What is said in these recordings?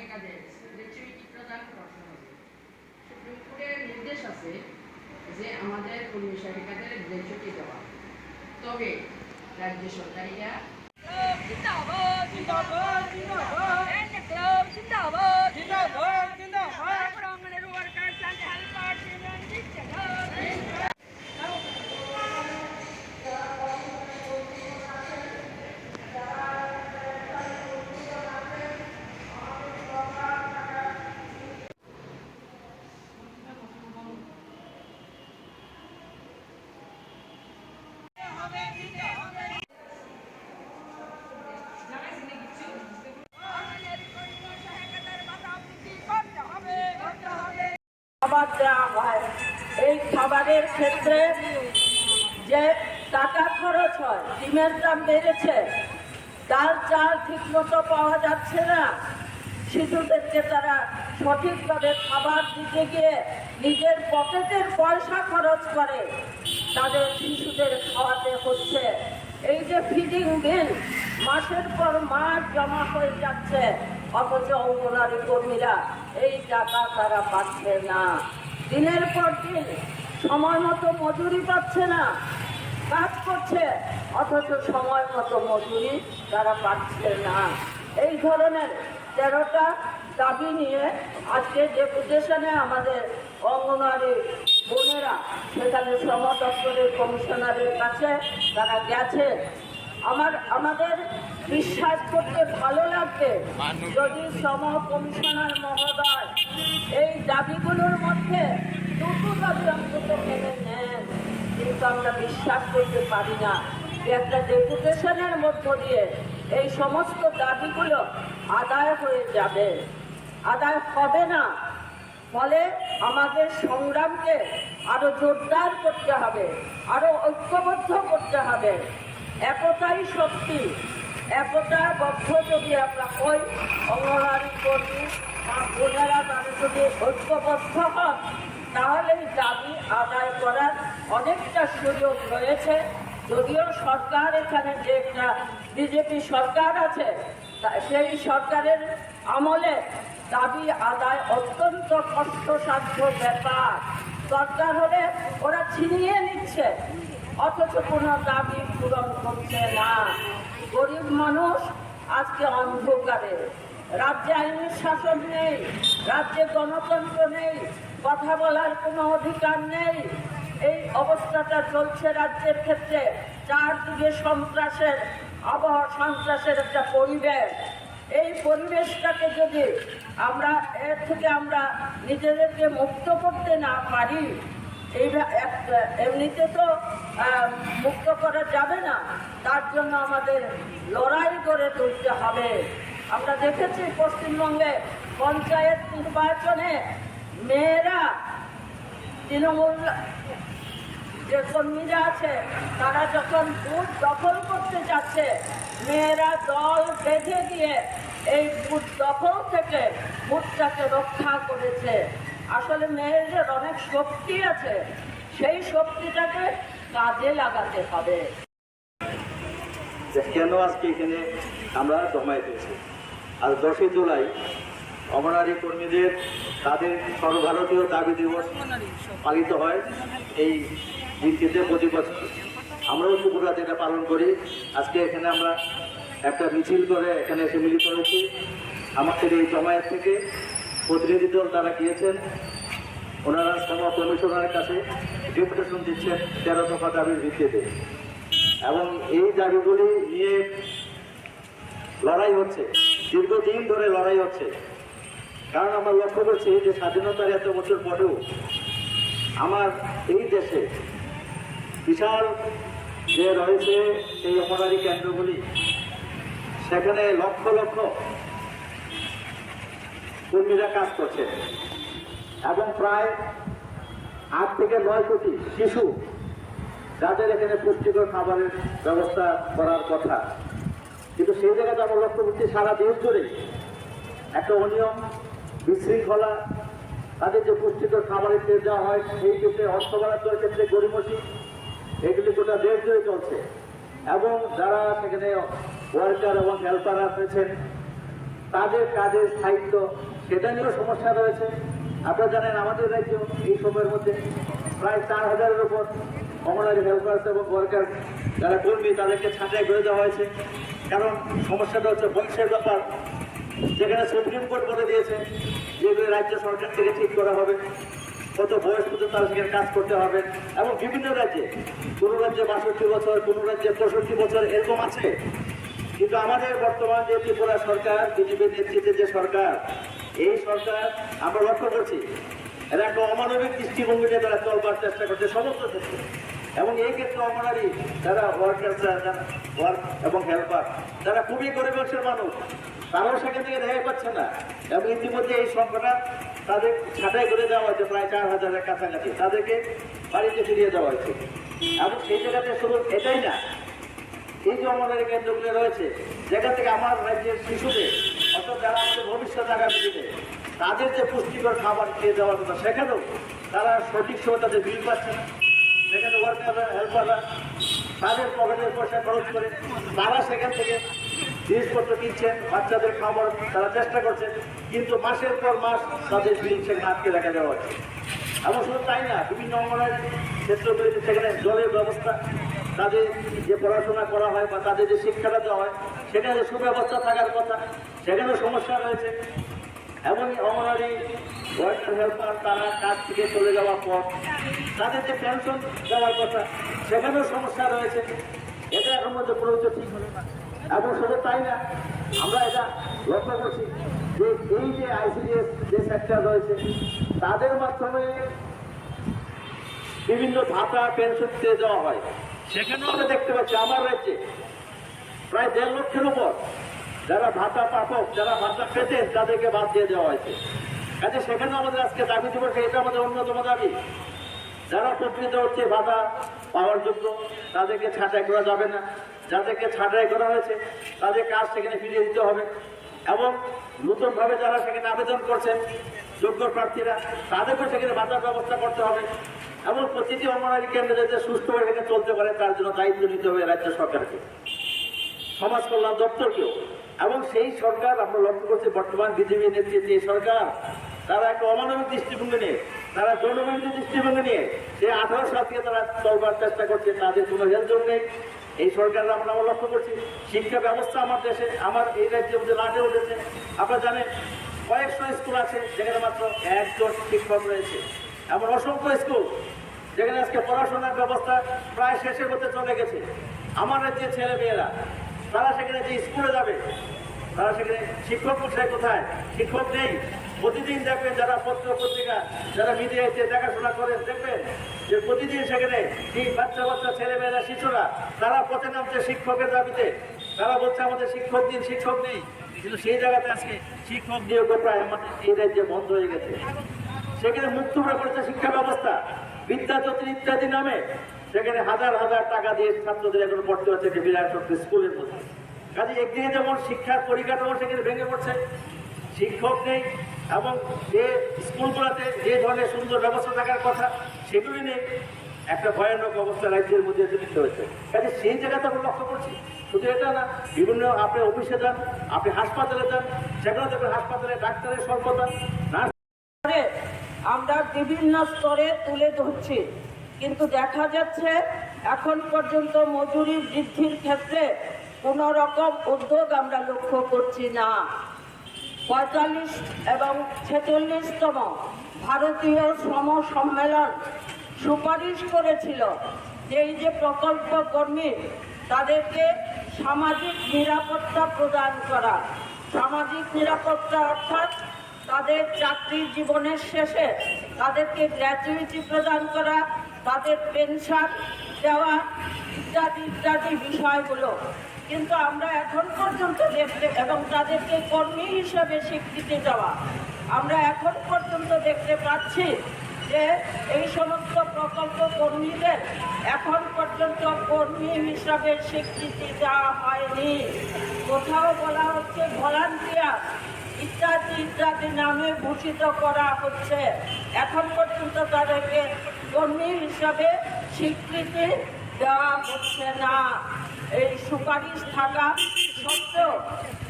কাজে গ্র্যাচুইটি প্রদান করা হবে। সুপ্রিম কোর্টের নির্দেশ আছে যে আমাদের কর্মী সহায়িকাদের গ্র্যাচুইটি দেওয়া, তবে রাজ্য সরকারিরা জিন্দাবাদ জিন্দাবাদ জিন্দাবাদ ক্লাব জিন্দাবাদ জিন্দাবাদ জিন্দাবাদ প্রাঙ্গণের ওয়ার্কার্স এন্ড হেল্পার্স ইউনিয়ন জিন্দাবাদ। খাবার দেওয়া হয়, এই খাবারের ক্ষেত্রে যে টাকা খরচ হয়, ডিমের দাম বেড়েছে, ডাল চাল ঠিক মতো পাওয়া যাচ্ছে না, শিশুদেরকে তারা সঠিকভাবে খাবার দিতে গিয়ে নিজের পকেটের পয়সা খরচ করে তাদের শিশুদের খাওয়াতে হচ্ছে। এই যে ফিডিং বিল মাসের পর মাস জমা হয়ে যাচ্ছে, অথচ অঙ্গনওয়াড়ি কর্মীরা এই টাকা তারা পাচ্ছে না। দিনের পর দিন সময় মতো মজুরি পাচ্ছে না, কাজ করছে অথচ সময় মতো মজুরি তারা পাচ্ছে না। এই ধরনের 13টা দাবি নিয়ে আজকে ডেপুটেশনে আমাদের অঙ্গনওয়াড়ি বোনেরা সেখানে শ্রম দপ্তরের কমিশনারের কাছে তারা গেছে। আমাদের বিশ্বাস করতে ভালো লাগবে যদি শ্রম কমিশনার মহোদয় এই দাবিগুলোর মধ্যে দুটো দাবি অন্তত মেনে নেন, কিন্তু আমরা বিশ্বাস করতে পারি না যে একটা ডেপুটেশনের মধ্য দিয়ে এই সমস্ত দাবিগুলো আদায় হয়ে যাবে। আদায় হবে না, ফলে আমাদের সংগ্রামকে আরো জোরদার করতে হবে, আরো ঐক্যবদ্ধ করতে হবে। একতাই শক্তি, একতাবদ্ধ যদি আমরা হই, অঙ্গনওয়াড়ি কর্মী বোনেরা তারা যদি ঐক্যবদ্ধ হন, তাহলে দাবি আদায় করার অনেকটা সুযোগ রয়েছে। যদিও সরকার এখানে যে একটা বিজেপি সরকার আছে, সেই সরকারের আমলে দাবি আদায় অত্যন্ত কষ্টসাধ্য ব্যাপার। দরকার হলে ওরা ছিনিয়ে নিচ্ছে, অথচ কোনো দাবি পূরণ করছে না। গরিব মানুষ আজকে অন্ধকারে, রাজ্যে আইনি শাসন নেই, রাজ্যে গণতন্ত্র নেই, কথা বলার কোনো অধিকার নেই। এই অবস্থাটা চলছে রাজ্যের ক্ষেত্রে, চারদিকে সন্ত্রাসের আবহাওয়া, সন্ত্রাসের একটা পরিবেশ। এই পরিবেশটাকে যদি এর থেকে আমরা নিজেদেরকে মুক্ত করতে না পারি, এমনিতে তো মুক্ত করা যাবে না, তার জন্য আমাদের লড়াই করে তুলতে হবে। আমরা দেখেছি পশ্চিমবঙ্গে পঞ্চায়েত নির্বাচনে মেয়েরা, তৃণমূল যে কর্মীরা আছে তারা যখন বুথ দখল করতে যাচ্ছে, মেয়েরা দল বেঁধে দিয়ে এই বুথ দখল থেকে বুথটাকে রক্ষা করেছে। আসলে মেয়েদের অনেক শক্তি আছে, সেই শক্তিটাকে কাজে লাগাতে হবে। কেন আজকে এখানে আমরা জমায়েত হয়েছি? আজ 10 জুলাই অঙ্গনওয়াড়ি কর্মীদের তাদের সর্বভারতীয় দাবি দিবস পালিত হয়। এই দিনটিতে প্রতি বছর আমরাও ত্রিপুরাতে যেটা পালন করি। আজকে এখানে আমরা একটা মিছিল করে এখানে এসে মিলিত হয়েছি। আমাদের এই জমায়েত থেকে প্রতিনিধি দল তারা গিয়েছেন, ওনারা শ্রম কমিশনারের কাছে ডেপুটেশন দিচ্ছেন 13 দফা দাবির ভিত্তিতে, এবং এই দাবিগুলি নিয়ে লড়াই হচ্ছে, দীর্ঘদিন ধরে লড়াই হচ্ছে। কারণ আমরা লক্ষ্য করছি যে স্বাধীনতার এত বছর পরেও আমার এই দেশে বিশাল যে রয়েছে সেই অঙ্গনওয়াড়ি কেন্দ্রগুলি, সেখানে লক্ষ লক্ষ কর্মীরা কাজ করছে এবং প্রায় 8 থেকে 9 কোটি শিশু যাদের এখানে পুষ্টিকর খাবারের ব্যবস্থা করার কথা, কিন্তু সেই জায়গাতে আমরা লক্ষ্য করছি সারা দেশ জুড়ে একটা অনিয়ম, বিশৃঙ্খলা, তাদের যে পুষ্টিকর খাবারের তেল দেওয়া হয় সেই ক্ষেত্রে অর্থ বরাদ্দের ক্ষেত্রে গরিমসি, এগুলি গোটা দেশ জুড়ে চলছে। এবং যারা সেখানে ওয়ার্কার এবং হেল্পাররা রয়েছেন তাদের কাজের স্থায়িত্ব সেটা নিয়েও সমস্যা রয়েছে। আপনারা জানেন আমাদের রাজ্য এই সময়ের মধ্যে প্রায় 4,000-এর উপর অঙ্গনওয়াড়ি হেল্পার্স এবং ওয়ার্কার যারা কর্মী তাদেরকে ছাঁটাই করে দেওয়া হয়েছে। কারণ সমস্যাটা হচ্ছে বয়সের ব্যাপার, যেখানে সুপ্রিম কোর্ট বলে দিয়েছে যেগুলো রাজ্য সরকার থেকে ঠিক করা হবে, কত বয়স পর্যন্ত তারা সেখানে কাজ করতে হবে। এবং বিভিন্ন রাজ্যে, কোনো রাজ্যে 62 বছর, কোনো রাজ্যে 65 বছর এরকম আছে। কিন্তু আমাদের বর্তমান যে ত্রিপুরা সরকার, বিজেপির নেতৃত্বে যে সরকার, এই সরকার আমরা লক্ষ্য করছি এরা একটা অমানবিক দৃষ্টিভঙ্গি নিয়ে তারা চলবার চেষ্টা করছে সমস্ত ক্ষেত্রে। এবং এই ক্ষেত্রে অঙ্গনারী যারা ওয়ার্কার ওয়ার্ক এবং হেল্পার তারা খুবই গরিব অংশের মানুষ, তারাও সেখান থেকে রেহাই পাচ্ছে না। এবং ইতিমধ্যে এই সংখ্যাটা তাদের ছাঁটাই করে দেওয়া হয়েছে প্রায় 4,000-এর কাছাকাছি, তাদেরকে বাড়িতে ফিরিয়ে দেওয়া হয়েছে। এবং সেই জায়গাতে শুধু এটাই না, এই যে অঙ্গনওয়াড়ি কেন্দ্রগুলো রয়েছে যেখান থেকে আমার রাজ্যের শিশুদের অর্থাৎ যারা আমাদের ভবিষ্যৎ আগামী দিনে তাদের যে পুষ্টিকর খাবার খেয়ে দেওয়ার কথা, সেখানেও তারা সঠিক সময় তাদের বিল পাচ্ছে না। সেখানে ওয়ার্কাররা হেল্পাররা তাদের পকেটের পয়সা খরচ করে তারা সেখান থেকে জিনিসপত্র কিনছেন, বাচ্চাদের খাবার তারা চেষ্টা করছেন, কিন্তু মাসের পর মাস তাদের বিল সেখানে আটকে রাখা দেওয়া হচ্ছে। এবং শুধু তাই না, বিভিন্ন অঙ্গনওয়াড়ি ক্ষেত্রগুলিতে সেখানে জলের ব্যবস্থা, তাদের যে পড়াশোনা করা হয় বা তাদের যে শিক্ষাটা দেওয়া হয় সেখানে সুব্যবস্থা থাকার কথা, সেখানেও সমস্যা রয়েছে। এবং অঙ্গনওয়াড়ি ওয়ার্কার হেল্পার তারা কাজ থেকে চলে যাওয়ার পর তাদের যে পেনশন দেওয়ার কথা সেখানেও সমস্যা রয়েছে। এটা এখন মধ্যে প্রয়োগ ঠিক হলো না। এবং শুধু তাই না, আমরা এটা লক্ষ্য করছি যে এই যে আইসিডিএস যে সেক্টর রয়েছে তাদের মাধ্যমে বিভিন্ন ভাতা পেনশন দিয়ে দেওয়া হয়, সেখানেও আমরা দেখতে পাচ্ছি আমার রাজ্যে প্রায় 1.5 লক্ষের উপর যারা ভাতা প্রাপক, যারা ভাতা পেতেন তাদেরকে বাদ দিয়ে দেওয়া হয়েছে। কাজে সেখানেও আমাদের আজকে দাবি দিবস, এটা আমাদের অন্যতম দাবি। যারা প্রকৃত হচ্ছে ভাতা পাওয়ার যোগ্য তাদেরকে ছাঁটাই করা যাবে না, যাদেরকে ছাঁটাই করা হয়েছে তাদের কাজ সেখানে ফিরিয়ে দিতে হবে। এবং নতুনভাবে যারা সেখানে আবেদন করছেন যোগ্য প্রার্থীরা তাদেরকেও সেখানে ভাতার ব্যবস্থা করতে হবে। এবং প্রতিটি অঙ্গনওয়াড়ি কেন্দ্রে যাতে সুষ্ঠুভাবে সেখানে চলতে পারে তার জন্য দায়িত্ব নিতে হবে রাজ্য সরকারকে, সমাজ কল্যাণ দপ্তরকেও। এবং সেই সরকার আমরা লক্ষ্য করছি বর্তমান বিজেপি নেতৃত্বে এই সরকার তারা একটা অমানবিক দৃষ্টিভঙ্গি নিয়ে, তারা জনবিরোধী দৃষ্টিভঙ্গি নিয়ে যে 18 সাল থেকে তারা চলবার চেষ্টা করছে, তাদের কোনো হেলযোগ নেই। এই সরকার আমরা লক্ষ্য করছি শিক্ষা ব্যবস্থা আমার দেশে, আমার এই রাজ্যের মধ্যে লাটে উঠেছে। আপনারা জানেন কয়েকশো স্কুল আছে যেখানে মাত্র 1জন শিক্ষক রয়েছে, এমন অসংখ্য স্কুল যেখানে আজকে পড়াশোনার ব্যবস্থা প্রায় শেষের হতে চলে গেছে। আমার রাজ্যের ছেলে মেয়েরা তারা সেখানে যে স্কুলে যাবে তারা সেখানে শিক্ষক কোথায় কোথায় শিক্ষক নেই। প্রতিদিন দেখবেন যারা পত্র পত্রিকা যারা মিডিয়াতে দেখাশোনা করেন দেখবেন যে প্রতিদিন সেখানে এই বাচ্চা বাচ্চা ছেলেমেয়েরা শিশুরা তারা পথে নামছে শিক্ষকের দাবিতে। তারা বলছে আমাদের শিক্ষক দিন, শিক্ষক নেই। কিন্তু সেই জায়গাতে আজকে শিক্ষক নিয়োগ প্রায় আমাদের এই রাজ্যে বন্ধ হয়ে গেছে। সেখানে মুক্ত হয়ে পড়েছে শিক্ষা ব্যবস্থা, বিদ্যাজ্যোতি ইত্যাদি নামে সেখানে হাজার হাজার টাকা দিয়ে ছাত্রদের এখন পড়তে হচ্ছে বিরাট স্কুলের মধ্যে। কাজে একদিকে যেমন শিক্ষার পরিকাঠামো সেখানে ভেঙে পড়ছে, শিক্ষক নেই, এবং যে স্কুলগুলোতে যে ধরনের সুন্দর ব্যবস্থা থাকার কথা সেগুলি নেই। একটা ভয়ানক অবস্থা রাজ্যের মধ্যে নিতে হয়েছে। কাজে সেই জায়গাতে আমরা লক্ষ্য করছি। শুধু এটা না, বিভিন্ন আপনি অফিসে যান, আপনি হাসপাতালে যান, সেখানে দেখবেন হাসপাতালে ডাক্তারের স্বল্পতা, নার্স আমরা বিভিন্ন স্তরে তুলে ধরছি, কিন্তু দেখা যাচ্ছে এখন পর্যন্ত মজুরি বৃদ্ধির ক্ষেত্রে কোনো রকম উদ্যোগ আমরা লক্ষ্য করছি না। 45 এবং 46তম ভারতীয় শ্রম সম্মেলন সুপারিশ করেছিল যে এই যে প্রকল্প কর্মী তাদেরকে সামাজিক নিরাপত্তা প্রদান করা। সামাজিক নিরাপত্তা অর্থাৎ তাদের চাকরির জীবনের শেষে তাদেরকে গ্র্যাচুইটি প্রদান করা, তাদের পেনশন দেওয়া ইত্যাদি ইত্যাদি বিষয়গুলো। কিন্তু আমরা এখন পর্যন্ত দেখতে এবং তাদেরকে কর্মী হিসেবে স্বীকৃতি দেওয়া, আমরা এখন পর্যন্ত দেখতে পাচ্ছি যে এই সমস্ত প্রকল্প কর্মীদের এখন পর্যন্ত কর্মী হিসাবে স্বীকৃতি দেওয়া হয়নি। কোথাও বলা হচ্ছে ভলান্টিয়ার ইত্যাদি ইত্যাদি নামে ভূষিত করা হচ্ছে, এখন পর্যন্ত তাদেরকে কর্মী হিসাবে স্বীকৃতি দেওয়া হচ্ছে না। এই সুপারিশ থাকা সত্ত্বেও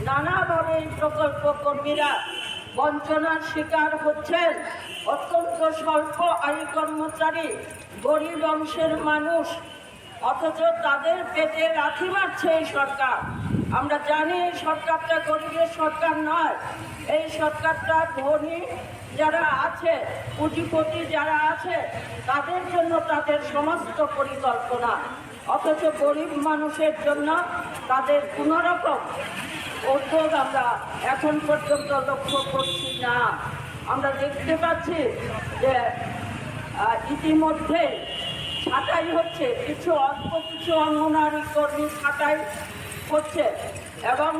নানাভাবে এই প্রকল্প কর্মীরা বঞ্চনার শিকার হচ্ছেন। অত্যন্ত স্বল্প আয় কর্মচারী, গরিব অংশের মানুষ, অথচ তাদের পেটে লাথি মারছে এই সরকার। আমরা জানি এই সরকারটা গরিবের সরকার নয়, এই সরকারটা ধনী যারা আছে, পুঁজিপতি যারা আছে, তাদের জন্য তাদের সমস্ত পরিকল্পনা, অথচ গরিব মানুষের জন্য তাদের কোনো রকম উদ্যোগ আমরা এখন পর্যন্ত লক্ষ্য করছি না। আমরা দেখতে পাচ্ছি যে ইতিমধ্যে ছাঁটাই হচ্ছে, অল্প কিছু অঙ্গনওয়াড়ি কর্মী ছাঁটাই হচ্ছে এবং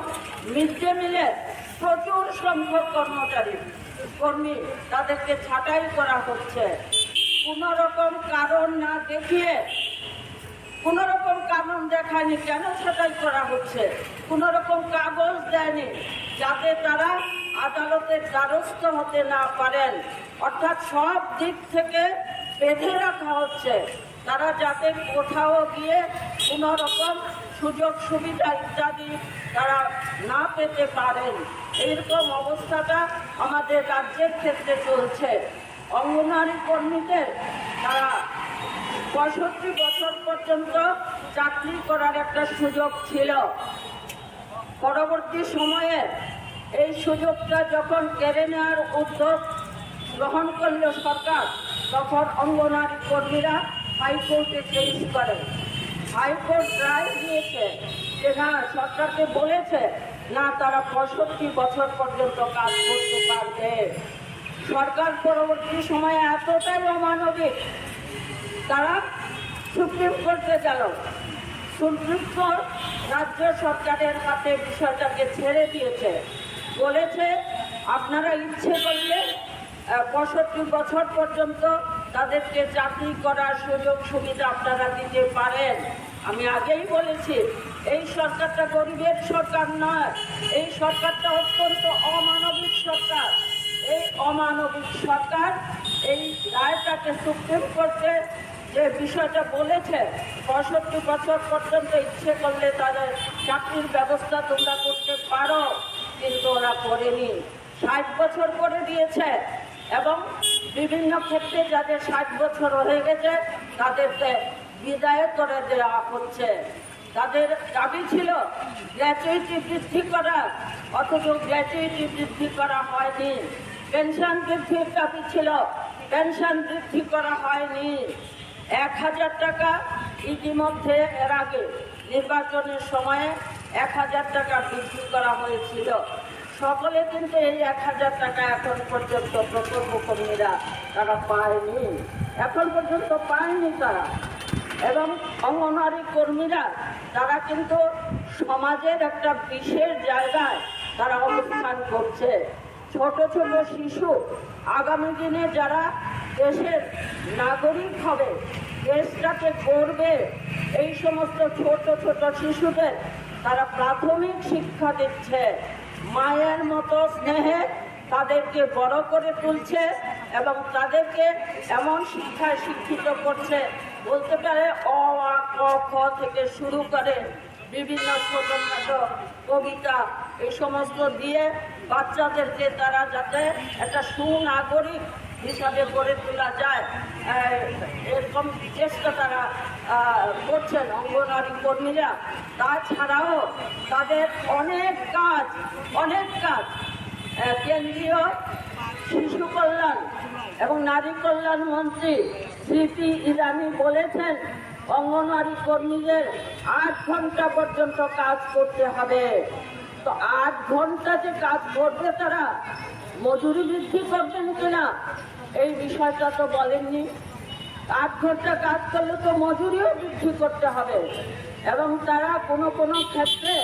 মিড ডে মিলে প্রচুর সংখ্যক কর্মী তাদেরকে ছাঁটাই করা হচ্ছে। কোনো রকম কারণ না দেখিয়ে, কোনো রকম কারণ দেখায়নি কেন ছাঁটাই করা হচ্ছে, কোনো রকম কাগজ দেয়নি যাতে তারা আদালতের দ্বারস্থ হতে না পারেন। অর্থাৎ সব দিক থেকে বেঁধে রাখা হচ্ছে, তারা যাতে কোথাও গিয়ে কোনো রকম সুযোগ সুবিধা ইত্যাদি তারা না পেতে পারেন। এইরকম অবস্থাটা আমাদের রাজ্যের ক্ষেত্রে চলছে। অঙ্গনওয়াড়ি কর্মীদের তারা 65 বছর পর্যন্ত চাকরি করার একটা সুযোগ ছিল। পরবর্তী সময়ে এই সুযোগটা যখন কেড়ে নেওয়ার উদ্যোগ গ্রহণ করল সরকার, তখন অঙ্গনওয়াড়ি কর্মীরা হাইকোর্টে কেস করে। হাইকোর্ট রায় দিয়েছে যে না, সরকারকে বলেছে না, তারা 65 বছর পর্যন্ত কাজ করতে পারবে। সরকার পরবর্তী সময়ে এতটাই অমানবিক, তারা সুপ্রিম কোর্টে গেল। সুপ্রিম কোর্ট রাজ্য সরকারের হাতে বিষয়টাকে ছেড়ে দিয়েছে, বলেছে আপনারা ইচ্ছে করলে 65 বছর পর্যন্ত তাদেরকে চাকরি করার সুযোগ সুবিধা আপনারা দিতে পারেন। আমি আগেই বলেছি এই সরকারটা গরিবের সরকার নয়, এই সরকারটা অত্যন্ত অমানবিক সরকার। এই অমানবিক সরকার এই রায়টাকে সুপ্রিম কোর্টে যে বিষয়টা বলেছে 65 বছর পর্যন্ত ইচ্ছে করলে তাদের চাকরির ব্যবস্থা তোমরা করতে পারো, কিন্তু ওরা করেনি। 60 বছর করে দিয়েছে এবং বিভিন্ন ক্ষেত্রে যাদের 60 বছর হয়ে গেছে তাদেরকে বিদায় করে দেওয়া হচ্ছে। তাদের দাবি ছিল গ্র্যাচুইটি বৃদ্ধি করা, অথচ গ্র্যাচুইটি বৃদ্ধি করা হয়নি। পেনশন বৃদ্ধির দাবি ছিল, পেনশন বৃদ্ধি করা হয়নি। 1000 টাকা ইতিমধ্যে এর আগে নির্বাচনের সময়ে 1000 টাকা বৃদ্ধি করা হয়েছিল। সকলে কিন্তু এই 1000 টাকা এখন পর্যন্ত প্রকল্প কর্মীরা তারা পায়নি, এখন পর্যন্ত পায়নি তারা। এবং অঙ্গনওয়াড়ি কর্মীরা তারা কিন্তু সমাজের একটা বিশেষ জায়গায় তারা অবস্থান করছে। ছোট ছোট শিশু আগামী দিনে যারা দেশের নাগরিক হবে, দেশটাকে করবে, এই সমস্ত ছোট ছোট শিশুদের তারা প্রাথমিক শিক্ষা দিচ্ছে, মায়ের মতো স্নেহে তাদেরকে বড় করে তুলছে এবং তাদেরকে এমন শিক্ষায় শিক্ষিত করছে, বলতে পারে অ আ ক খ থেকে শুরু করে বিভিন্ন ছোটখাটো কবিতা এই সমস্ত দিয়ে বাচ্চাদেরকে তারা যাতে একটা সুনাগরিক হিসাবে গড়ে তোলা যায়, এরকম চেষ্টা তারা করছেন অঙ্গনওয়াড়ি কর্মীরা। তাছাড়াও তাদের অনেক কাজ কেন্দ্রীয় শিশু কল্যাণ এবং নারী কল্যাণ মন্ত্রী স্মৃতি ইরানি বলেছেন অঙ্গনওয়াড়ি কর্মীদের 8 ঘন্টা পর্যন্ত কাজ করতে হবে। তো 8 ঘন্টা যে কাজ করবে তারা মজুরি বৃদ্ধি করবেন কিনা এই বিষয়টা তো বলেননি। 8 ঘন্টা কাজ করলে তো মজুরিও বৃদ্ধি করতে হবে এবং তারা কোনো ক্ষেত্রে